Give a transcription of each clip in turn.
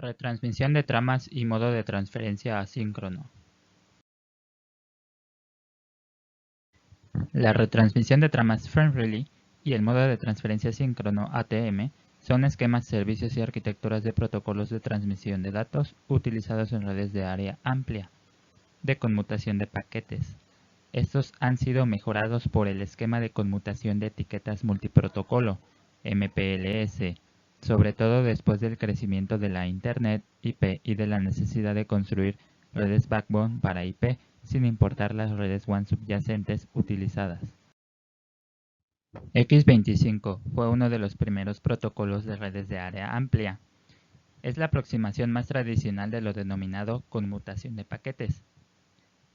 Retransmisión de tramas y modo de transferencia asíncrono. La retransmisión de tramas Frame-Relay y el modo de transferencia asíncrono ATM son esquemas, servicios y arquitecturas de protocolos de transmisión de datos utilizados en redes de área amplia de conmutación de paquetes. Estos han sido mejorados por el esquema de conmutación de etiquetas multiprotocolo, MPLS, sobre todo después del crecimiento de la Internet IP y de la necesidad de construir redes backbone para IP sin importar las redes WAN subyacentes utilizadas. X25 fue uno de los primeros protocolos de redes de área amplia. Es la aproximación más tradicional de lo denominado conmutación de paquetes.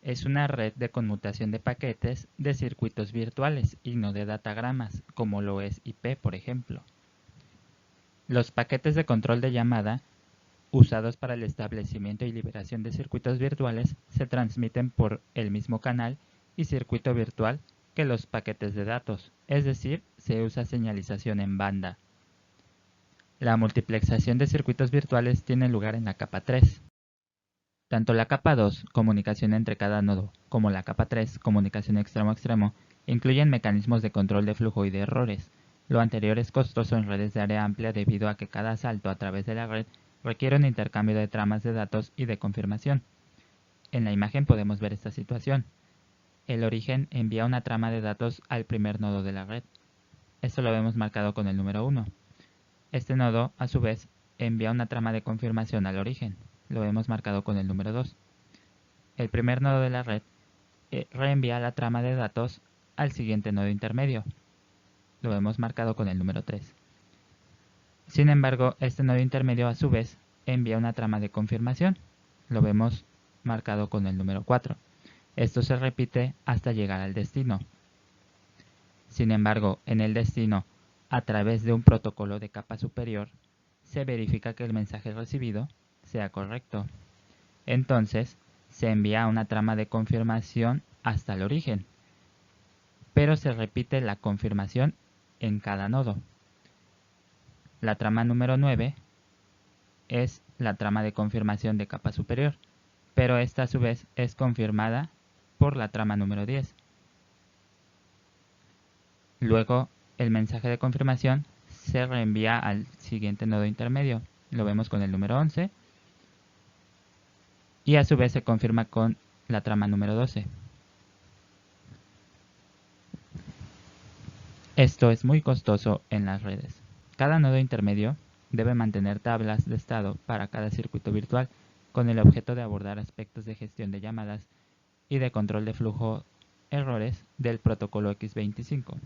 Es una red de conmutación de paquetes de circuitos virtuales y no de datagramas, como lo es IP, por ejemplo. Los paquetes de control de llamada, usados para el establecimiento y liberación de circuitos virtuales, se transmiten por el mismo canal y circuito virtual que los paquetes de datos, es decir, se usa señalización en banda. La multiplexación de circuitos virtuales tiene lugar en la capa 3. Tanto la capa 2, comunicación entre cada nodo, como la capa 3, comunicación extremo a extremo, incluyen mecanismos de control de flujo y de errores. Lo anterior es costoso en redes de área amplia debido a que cada salto a través de la red requiere un intercambio de tramas de datos y de confirmación. En la imagen podemos ver esta situación. El origen envía una trama de datos al primer nodo de la red. Esto lo vemos marcado con el número 1. Este nodo, a su vez, envía una trama de confirmación al origen. Lo vemos marcado con el número 2. El primer nodo de la red reenvía la trama de datos al siguiente nodo intermedio. Lo vemos marcado con el número 3. Sin embargo, este nodo intermedio a su vez envía una trama de confirmación. Lo vemos marcado con el número 4. Esto se repite hasta llegar al destino. Sin embargo, en el destino, a través de un protocolo de capa superior, se verifica que el mensaje recibido sea correcto. Entonces, se envía una trama de confirmación hasta el origen, pero se repite la confirmación en cada nodo. La trama número 9 es la trama de confirmación de capa superior, pero esta a su vez es confirmada por la trama número 10. Luego, el mensaje de confirmación se reenvía al siguiente nodo intermedio. Lo vemos con el número 11. Y a su vez se confirma con la trama número 12. Esto es muy costoso en las redes. Cada nodo intermedio debe mantener tablas de estado para cada circuito virtual con el objeto de abordar aspectos de gestión de llamadas y de control de flujo errores del protocolo X25.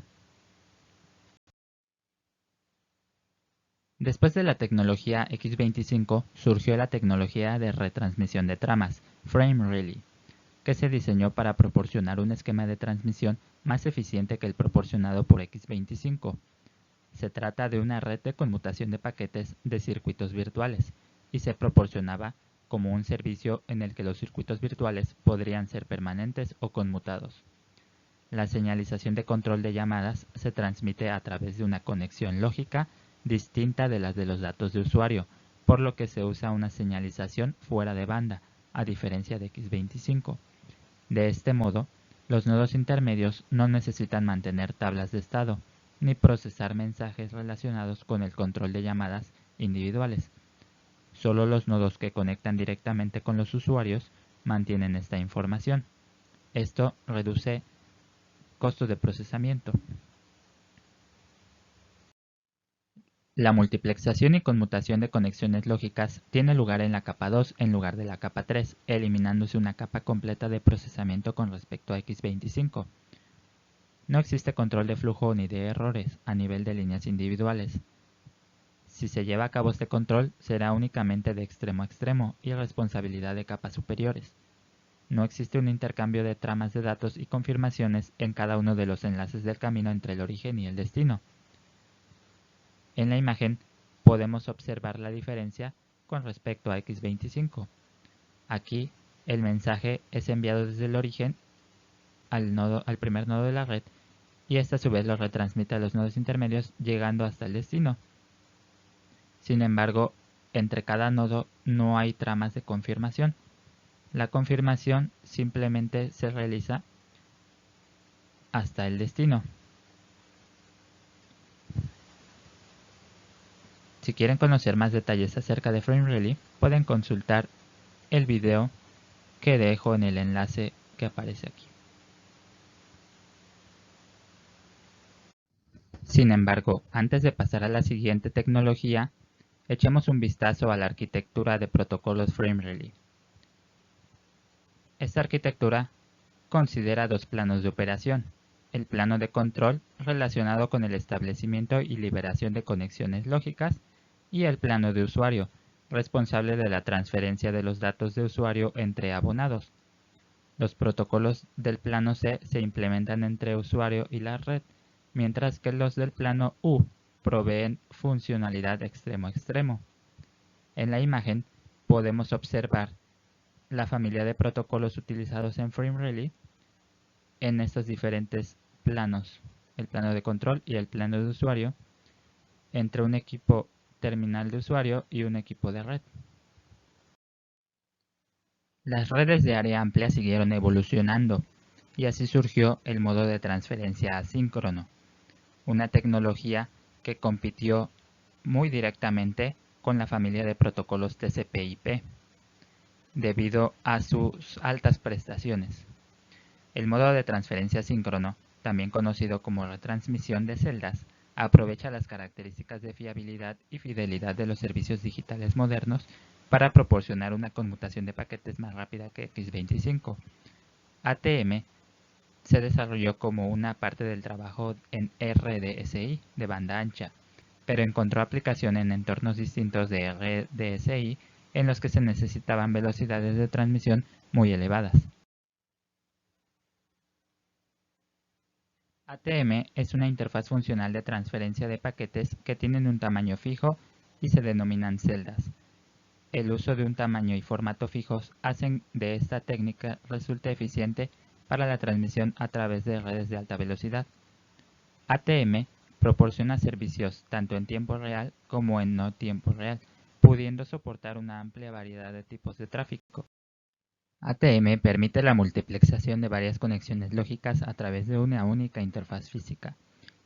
Después de la tecnología X25 surgió la tecnología de retransmisión de tramas, Frame-Relay, que se diseñó para proporcionar un esquema de transmisión más eficiente que el proporcionado por X25. Se trata de una red de conmutación de paquetes de circuitos virtuales y se proporcionaba como un servicio en el que los circuitos virtuales podrían ser permanentes o conmutados. La señalización de control de llamadas se transmite a través de una conexión lógica distinta de las de los datos de usuario, por lo que se usa una señalización fuera de banda, a diferencia de X25. De este modo, los nodos intermedios no necesitan mantener tablas de estado, ni procesar mensajes relacionados con el control de llamadas individuales. Solo los nodos que conectan directamente con los usuarios mantienen esta información. Esto reduce costos de procesamiento. La multiplexación y conmutación de conexiones lógicas tiene lugar en la capa 2 en lugar de la capa 3, eliminándose una capa completa de procesamiento con respecto a X25. No existe control de flujo ni de errores a nivel de líneas individuales. Si se lleva a cabo este control, será únicamente de extremo a extremo y responsabilidad de capas superiores. No existe un intercambio de tramas de datos y confirmaciones en cada uno de los enlaces del camino entre el origen y el destino. En la imagen podemos observar la diferencia con respecto a X25. Aquí el mensaje es enviado desde el origen al primer nodo de la red y este a su vez lo retransmite a los nodos intermedios llegando hasta el destino. Sin embargo, entre cada nodo no hay tramas de confirmación. La confirmación simplemente se realiza hasta el destino. Si quieren conocer más detalles acerca de FrameReady, pueden consultar el video que dejo en el enlace que aparece aquí. Sin embargo, antes de pasar a la siguiente tecnología, echemos un vistazo a la arquitectura de protocolos FrameReady. Esta arquitectura considera dos planos de operación: el plano de control relacionado con el establecimiento y liberación de conexiones lógicas, y el plano de usuario, responsable de la transferencia de los datos de usuario entre abonados. Los protocolos del plano C se implementan entre usuario y la red, mientras que los del plano U proveen funcionalidad extremo a extremo. En la imagen podemos observar la familia de protocolos utilizados en FrameReady en estos diferentes planos, el plano de control y el plano de usuario, entre un equipo terminal de usuario y un equipo de red. Las redes de área amplia siguieron evolucionando, y así surgió el modo de transferencia asíncrono, una tecnología que compitió muy directamente con la familia de protocolos TCP/IP, debido a sus altas prestaciones. El modo de transferencia asíncrono, también conocido como retransmisión de celdas, aprovecha las características de fiabilidad y fidelidad de los servicios digitales modernos para proporcionar una conmutación de paquetes más rápida que X25. ATM se desarrolló como una parte del trabajo en RDSI de banda ancha, pero encontró aplicación en entornos distintos de RDSI en los que se necesitaban velocidades de transmisión muy elevadas. ATM es una interfaz funcional de transferencia de paquetes que tienen un tamaño fijo y se denominan celdas. El uso de un tamaño y formato fijos hacen de esta técnica resulte eficiente para la transmisión a través de redes de alta velocidad. ATM proporciona servicios tanto en tiempo real como en no tiempo real, pudiendo soportar una amplia variedad de tipos de tráfico. ATM permite la multiplexación de varias conexiones lógicas a través de una única interfaz física.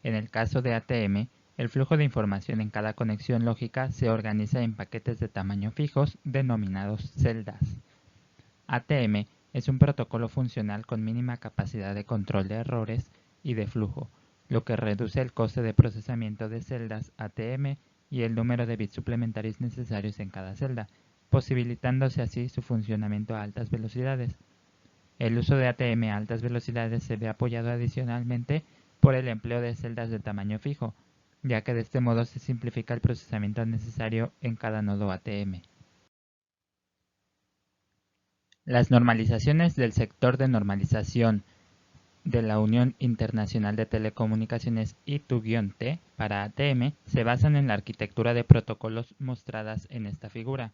En el caso de ATM, el flujo de información en cada conexión lógica se organiza en paquetes de tamaño fijos denominados celdas. ATM es un protocolo funcional con mínima capacidad de control de errores y de flujo, lo que reduce el coste de procesamiento de celdas ATM y el número de bits suplementarios necesarios en cada celda, posibilitándose así su funcionamiento a altas velocidades. El uso de ATM a altas velocidades se ve apoyado adicionalmente por el empleo de celdas de tamaño fijo, ya que de este modo se simplifica el procesamiento necesario en cada nodo ATM. Las normalizaciones del sector de normalización de la Unión Internacional de Telecomunicaciones I2-T para ATM se basan en la arquitectura de protocolos mostradas en esta figura.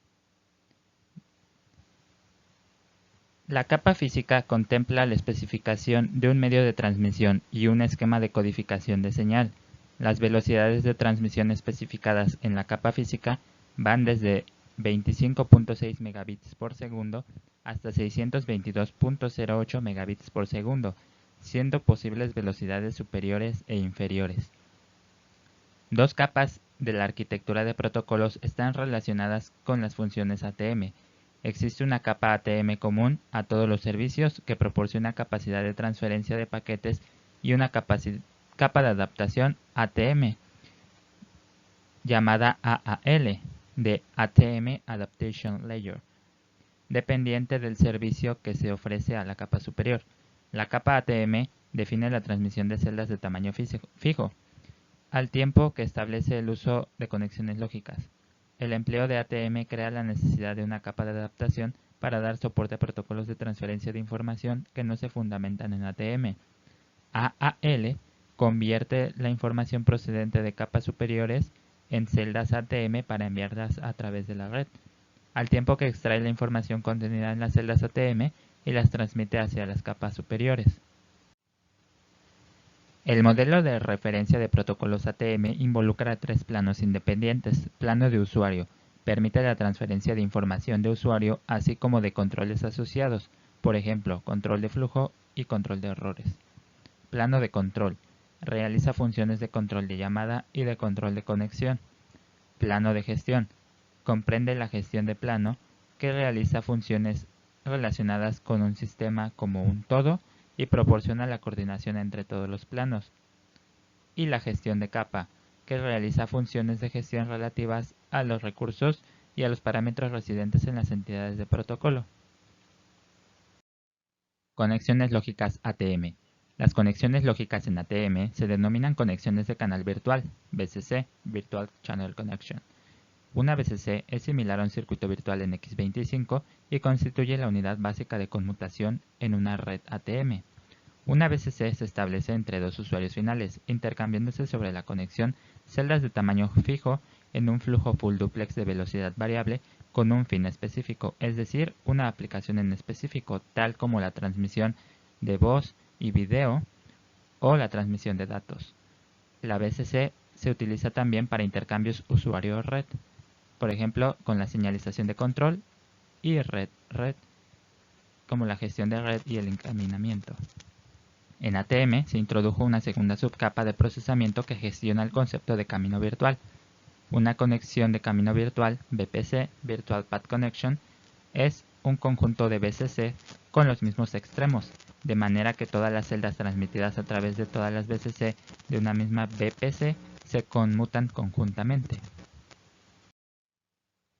La capa física contempla la especificación de un medio de transmisión y un esquema de codificación de señal. Las velocidades de transmisión especificadas en la capa física van desde 25.6 megabits por segundo hasta 622.08 megabits por segundo, siendo posibles velocidades superiores e inferiores. Dos capas de la arquitectura de protocolos están relacionadas con las funciones ATM. Existe una capa ATM común a todos los servicios que proporciona capacidad de transferencia de paquetes y una capa de adaptación ATM llamada AAL de ATM Adaptation Layer, dependiente del servicio que se ofrece a la capa superior. La capa ATM define la transmisión de celdas de tamaño fijo, al tiempo que establece el uso de conexiones lógicas. El empleo de ATM crea la necesidad de una capa de adaptación para dar soporte a protocolos de transferencia de información que no se fundamentan en ATM. AAL convierte la información procedente de capas superiores en celdas ATM para enviarlas a través de la red, al tiempo que extrae la información contenida en las celdas ATM y las transmite hacia las capas superiores. El modelo de referencia de protocolos ATM involucra tres planos independientes: plano de usuario, Permite la transferencia de información de usuario así como de controles asociados, por ejemplo, control de flujo y control de errores. Plano de control. Realiza funciones de control de llamada y de control de conexión. Plano de gestión. Comprende la gestión de plano, que realiza funciones relacionadas con un sistema como un todo y proporciona la coordinación entre todos los planos. Y la gestión de capa, que realiza funciones de gestión relativas a los recursos y a los parámetros residentes en las entidades de protocolo. Conexiones lógicas ATM. Las conexiones lógicas en ATM se denominan conexiones de canal virtual, VCC, Virtual Channel Connection. Una VCC es similar a un circuito virtual en X25 y constituye la unidad básica de conmutación en una red ATM. Una VCC se establece entre dos usuarios finales, intercambiándose sobre la conexión celdas de tamaño fijo en un flujo full duplex de velocidad variable con un fin específico, es decir, una aplicación en específico, tal como la transmisión de voz y video o la transmisión de datos. La VCC se utiliza también para intercambios usuario-red, por ejemplo, con la señalización de control y red-red, como la gestión de red y el encaminamiento. En ATM se introdujo una segunda subcapa de procesamiento que gestiona el concepto de camino virtual. Una conexión de camino virtual, VPC, Virtual Path Connection, es un conjunto de VCC con los mismos extremos, de manera que todas las celdas transmitidas a través de todas las VCC de una misma VPC se conmutan conjuntamente.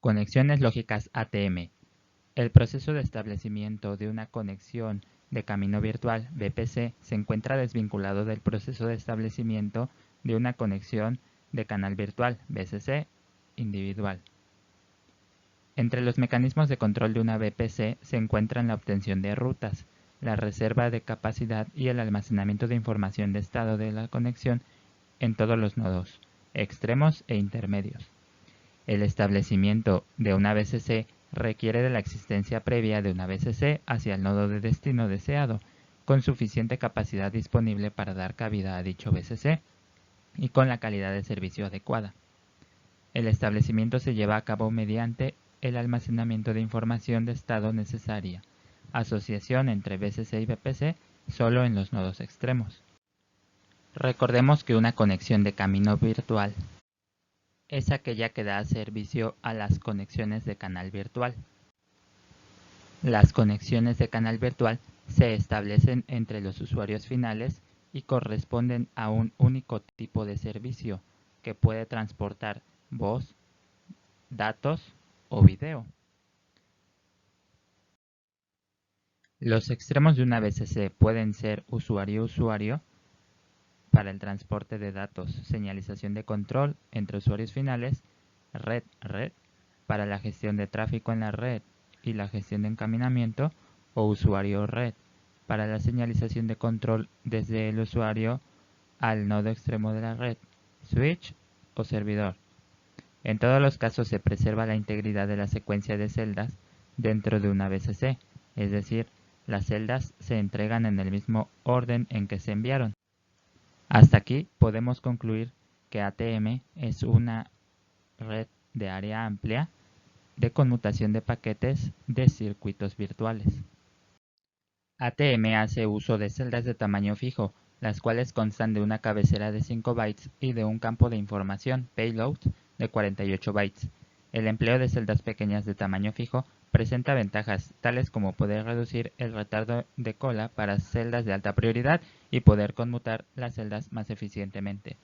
Conexiones lógicas ATM. El proceso de establecimiento de una conexión de camino virtual VPC se encuentra desvinculado del proceso de establecimiento de una conexión de canal virtual VCC individual. Entre los mecanismos de control de una VPC se encuentran la obtención de rutas, la reserva de capacidad y el almacenamiento de información de estado de la conexión en todos los nodos, extremos e intermedios. El establecimiento de una VCC requiere de la existencia previa de una VCC hacia el nodo de destino deseado, con suficiente capacidad disponible para dar cabida a dicho VCC y con la calidad de servicio adecuada. El establecimiento se lleva a cabo mediante el almacenamiento de información de estado necesaria, asociación entre VCC y VPC solo en los nodos extremos. Recordemos que una conexión de camino virtual es aquella que da servicio a las conexiones de canal virtual. Las conexiones de canal virtual se establecen entre los usuarios finales y corresponden a un único tipo de servicio que puede transportar voz, datos o video. Los extremos de una VCC pueden ser usuario-usuario para el transporte de datos, señalización de control entre usuarios finales, red-red para la gestión de tráfico en la red y la gestión de encaminamiento, o usuario-red para la señalización de control desde el usuario al nodo extremo de la red, switch o servidor. En todos los casos se preserva la integridad de la secuencia de celdas dentro de una VCC, es decir, las celdas se entregan en el mismo orden en que se enviaron. Hasta aquí podemos concluir que ATM es una red de área amplia de conmutación de paquetes de circuitos virtuales. ATM hace uso de celdas de tamaño fijo, las cuales constan de una cabecera de 5 bytes y de un campo de información, payload, de 48 bytes. El empleo de celdas pequeñas de tamaño fijo presenta ventajas, tales como poder reducir el retardo de cola para celdas de alta prioridad y poder conmutar las celdas más eficientemente.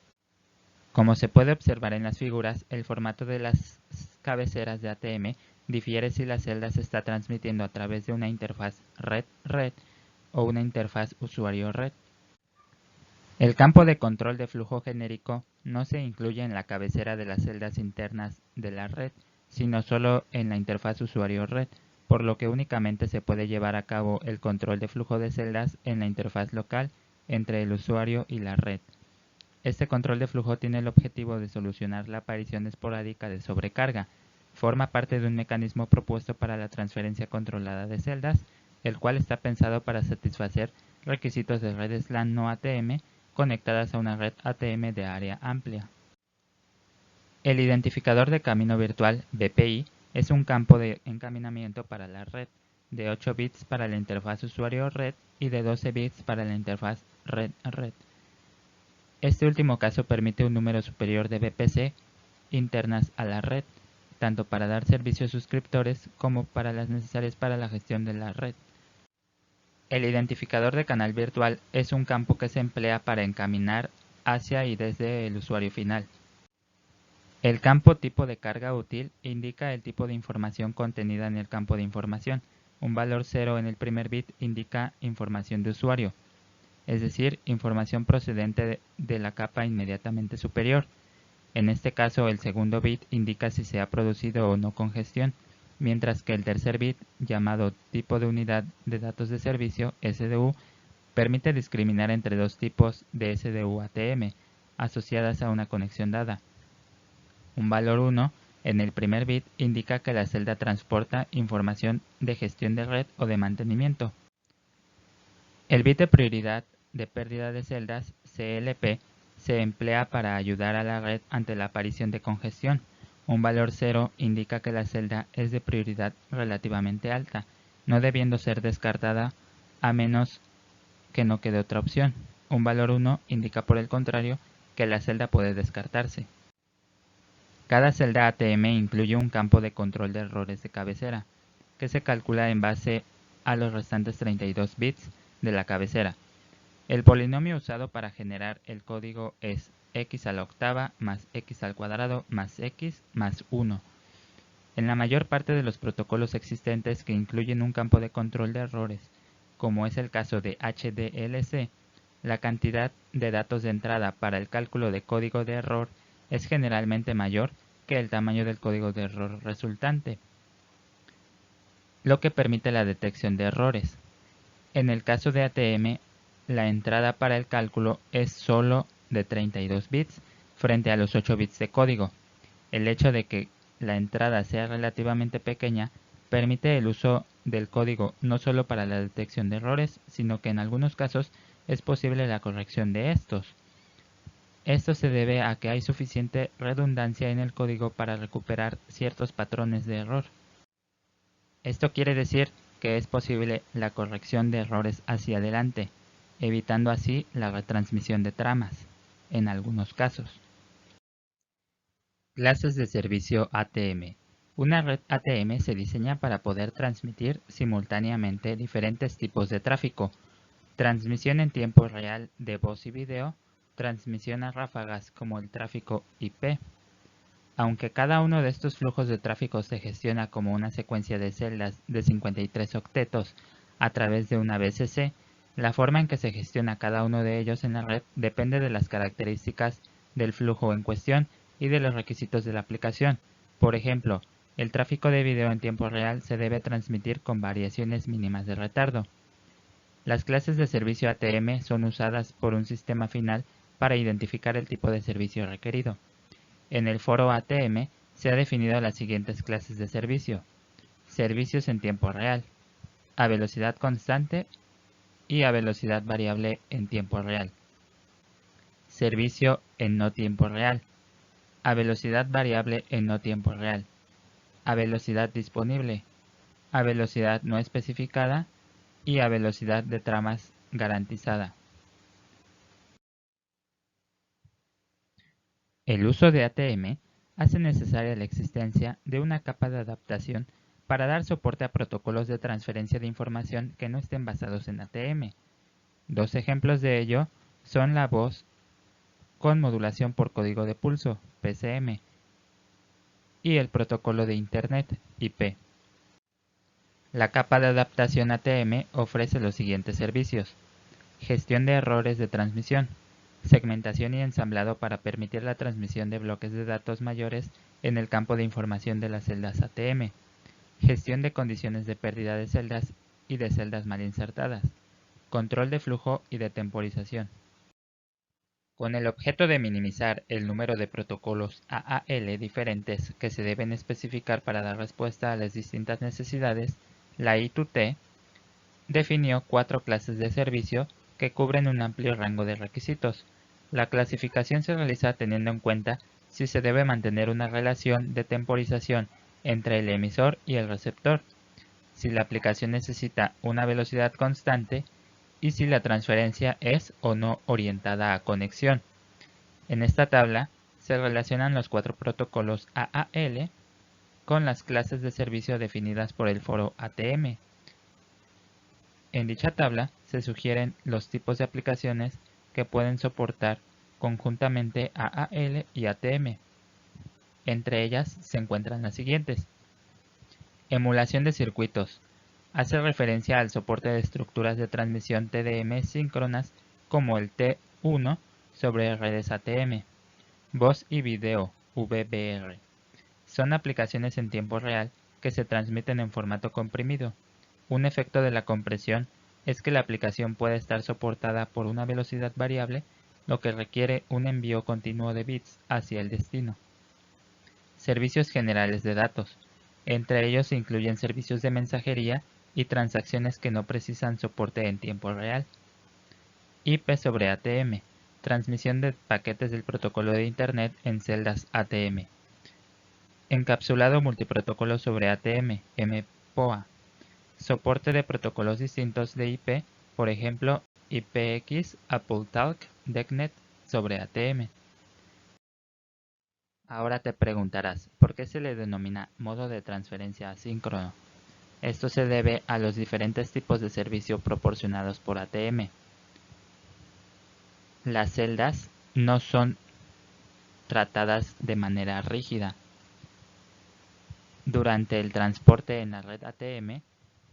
Como se puede observar en las figuras, el formato de las cabeceras de ATM difiere si la celda se está transmitiendo a través de una interfaz red-red o una interfaz usuario-red. El campo de control de flujo genérico no se incluye en la cabecera de las celdas internas de la red, sino solo en la interfaz usuario-red, por lo que únicamente se puede llevar a cabo el control de flujo de celdas en la interfaz local entre el usuario y la red. Este control de flujo tiene el objetivo de solucionar la aparición esporádica de sobrecarga. Forma parte de un mecanismo propuesto para la transferencia controlada de celdas, el cual está pensado para satisfacer requisitos de redes LAN no ATM conectadas a una red ATM de área amplia. El identificador de camino virtual, BPI, es un campo de encaminamiento para la red, de 8 bits para la interfaz usuario-red y de 12 bits para la interfaz red-red. Este último caso permite un número superior de VPC internas a la red, tanto para dar servicios a suscriptores como para las necesarias para la gestión de la red. El identificador de canal virtual es un campo que se emplea para encaminar hacia y desde el usuario final. El campo tipo de carga útil indica el tipo de información contenida en el campo de información. Un valor 0 en el primer bit indica información de usuario, es decir, información procedente de la capa inmediatamente superior. En este caso, el segundo bit indica si se ha producido o no congestión, mientras que el tercer bit, llamado tipo de unidad de datos de servicio, SDU, permite discriminar entre dos tipos de SDU ATM, asociadas a una conexión dada. Un valor 1 en el primer bit indica que la celda transporta información de gestión de red o de mantenimiento. El bit de prioridad de pérdida de celdas, CLP, se emplea para ayudar a la red ante la aparición de congestión. Un valor 0 indica que la celda es de prioridad relativamente alta, no debiendo ser descartada a menos que no quede otra opción. Un valor 1 indica por el contrario que la celda puede descartarse. Cada celda ATM incluye un campo de control de errores de cabecera, que se calcula en base a los restantes 32 bits de la cabecera. El polinomio usado para generar el código es x a la octava más x al cuadrado más x más 1. En la mayor parte de los protocolos existentes que incluyen un campo de control de errores, como es el caso de HDLC, la cantidad de datos de entrada para el cálculo de código de error es generalmente mayor que el tamaño del código de error resultante, lo que permite la detección de errores. En el caso de ATM, la entrada para el cálculo es solo de 32 bits frente a los 8 bits de código. El hecho de que la entrada sea relativamente pequeña permite el uso del código no solo para la detección de errores, sino que en algunos casos es posible la corrección de estos. Esto se debe a que hay suficiente redundancia en el código para recuperar ciertos patrones de error. Esto quiere decir que es posible la corrección de errores hacia adelante, evitando así la retransmisión de tramas, en algunos casos. Clases de servicio ATM. Una red ATM se diseña para poder transmitir simultáneamente diferentes tipos de tráfico: transmisión en tiempo real de voz y video, transmisión a ráfagas como el tráfico IP. Aunque cada uno de estos flujos de tráfico se gestiona como una secuencia de celdas de 53 octetos a través de una VCC, la forma en que se gestiona cada uno de ellos en la red depende de las características del flujo en cuestión y de los requisitos de la aplicación. Por ejemplo, el tráfico de video en tiempo real se debe transmitir con variaciones mínimas de retardo. Las clases de servicio ATM son usadas por un sistema final para identificar el tipo de servicio requerido. En el foro ATM se ha definido las siguientes clases de servicio: servicios en tiempo real, a velocidad constante y a velocidad variable en tiempo real. Servicio en no tiempo real, a velocidad variable en no tiempo real, a velocidad disponible, a velocidad no especificada y a velocidad de tramas garantizada. El uso de ATM hace necesaria la existencia de una capa de adaptación para dar soporte a protocolos de transferencia de información que no estén basados en ATM. Dos ejemplos de ello son la voz con modulación por código de pulso, PCM, y el protocolo de Internet, IP. La capa de adaptación ATM ofrece los siguientes servicios: gestión de errores de transmisión, segmentación y ensamblado para permitir la transmisión de bloques de datos mayores en el campo de información de las celdas ATM, gestión de condiciones de pérdida de celdas y de celdas mal insertadas, control de flujo y de temporización. Con el objeto de minimizar el número de protocolos AAL diferentes que se deben especificar para dar respuesta a las distintas necesidades, la I2T definió 4 clases de servicio que cubren un amplio rango de requisitos. La clasificación se realiza teniendo en cuenta si se debe mantener una relación de temporización entre el emisor y el receptor, si la aplicación necesita una velocidad constante y si la transferencia es o no orientada a conexión. En esta tabla se relacionan los 4 protocolos AAL con las clases de servicio definidas por el foro ATM. En dicha tabla se sugieren los tipos de aplicaciones que pueden soportar conjuntamente AAL y ATM. Entre ellas se encuentran las siguientes. Emulación de circuitos. Hace referencia al soporte de estructuras de transmisión TDM síncronas como el T1 sobre redes ATM. Voz y video, VBR. Son aplicaciones en tiempo real que se transmiten en formato comprimido. Un efecto de la compresión es que la aplicación puede estar soportada por una velocidad variable, lo que requiere un envío continuo de bits hacia el destino. Servicios generales de datos. Entre ellos se incluyen servicios de mensajería y transacciones que no precisan soporte en tiempo real. IP sobre ATM. Transmisión de paquetes del protocolo de Internet en celdas ATM. Encapsulado multiprotocolo sobre ATM, MPOA. Soporte de protocolos distintos de IP, por ejemplo, IPX, AppleTalk, DECnet sobre ATM. Ahora te preguntarás, ¿por qué se le denomina modo de transferencia asíncrono? Esto se debe a los diferentes tipos de servicio proporcionados por ATM. Las celdas no son tratadas de manera rígida. Durante el transporte en la red ATM,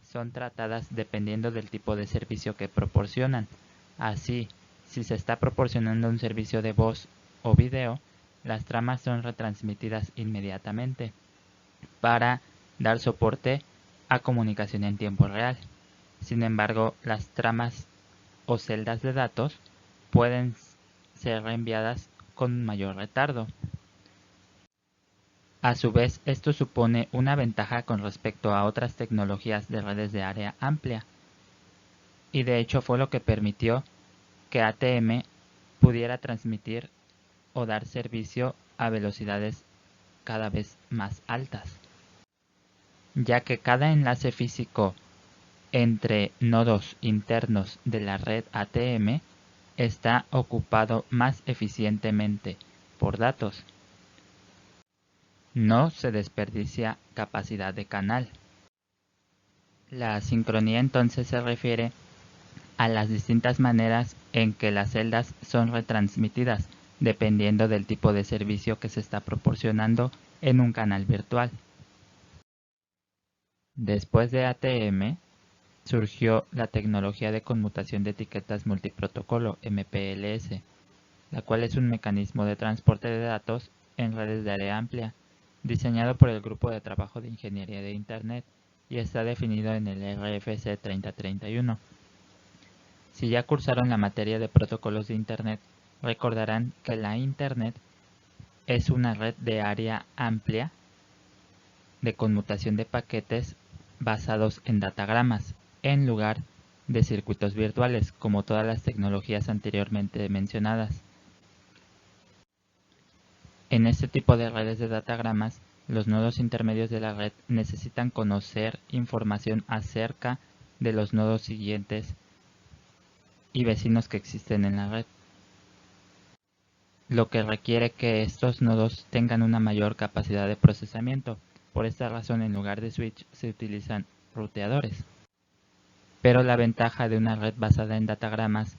son tratadas dependiendo del tipo de servicio que proporcionan. Así, si se está proporcionando un servicio de voz o video, las tramas son retransmitidas inmediatamente para dar soporte a comunicación en tiempo real. Sin embargo, las tramas o celdas de datos pueden ser reenviadas con mayor retardo. A su vez, esto supone una ventaja con respecto a otras tecnologías de redes de área amplia, y de hecho fue lo que permitió que ATM pudiera transmitir o dar servicio a velocidades cada vez más altas, ya que cada enlace físico entre nodos internos de la red ATM está ocupado más eficientemente por datos. No se desperdicia capacidad de canal. La asincronía entonces se refiere a las distintas maneras en que las celdas son retransmitidas, dependiendo del tipo de servicio que se está proporcionando en un canal virtual. Después de ATM, surgió la tecnología de conmutación de etiquetas multiprotocolo, MPLS, la cual es un mecanismo de transporte de datos en redes de área amplia, diseñado por el Grupo de Trabajo de Ingeniería de Internet y está definido en el RFC 3031. Si ya cursaron la materia de protocolos de Internet, recordarán que la Internet es una red de área amplia de conmutación de paquetes basados en datagramas, en lugar de circuitos virtuales, como todas las tecnologías anteriormente mencionadas. En este tipo de redes de datagramas, los nodos intermedios de la red necesitan conocer información acerca de los nodos siguientes y vecinos que existen en la red, lo que requiere que estos nodos tengan una mayor capacidad de procesamiento. Por esta razón, en lugar de switch se utilizan ruteadores. Pero la ventaja de una red basada en datagramas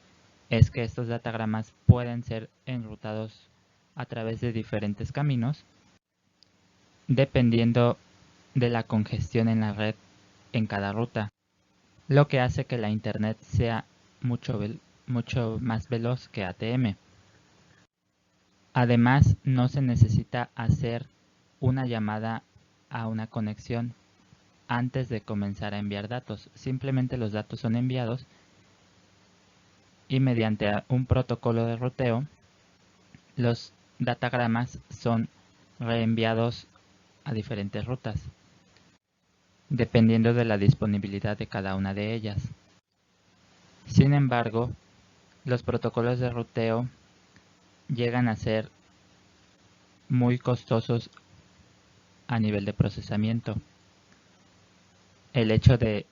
es que estos datagramas pueden ser enrutados a través de diferentes caminos, dependiendo de la congestión en la red en cada ruta, lo que hace que la Internet sea mucho más veloz que ATM. Además, no se necesita hacer una llamada a una conexión antes de comenzar a enviar datos. Simplemente los datos son enviados y mediante un protocolo de ruteo, los datagramas son reenviados a diferentes rutas, dependiendo de la disponibilidad de cada una de ellas. Sin embargo, los protocolos de ruteo llegan a ser muy costosos a nivel de procesamiento. El hecho de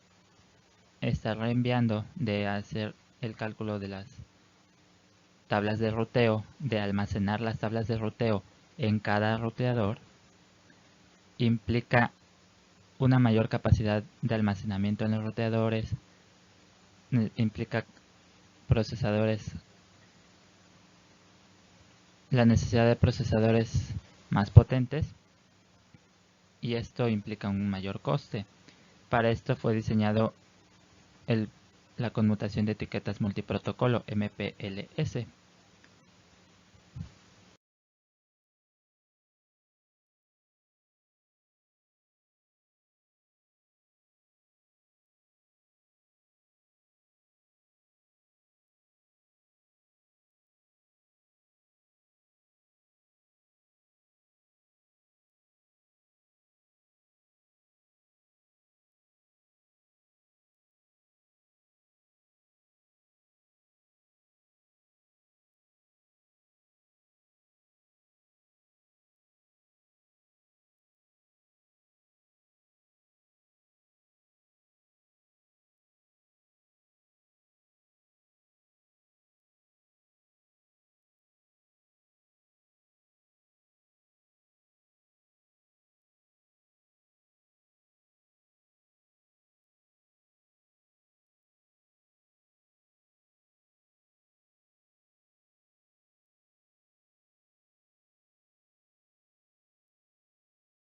estar reenviando, de hacer el cálculo de las tablas de ruteo, de almacenar las tablas de ruteo en cada ruteador, implica una mayor capacidad de almacenamiento en los ruteadores, implica procesadores, la necesidad de procesadores más potentes, y esto implica un mayor coste. Para esto fue diseñado la conmutación de etiquetas multiprotocolo, MPLS.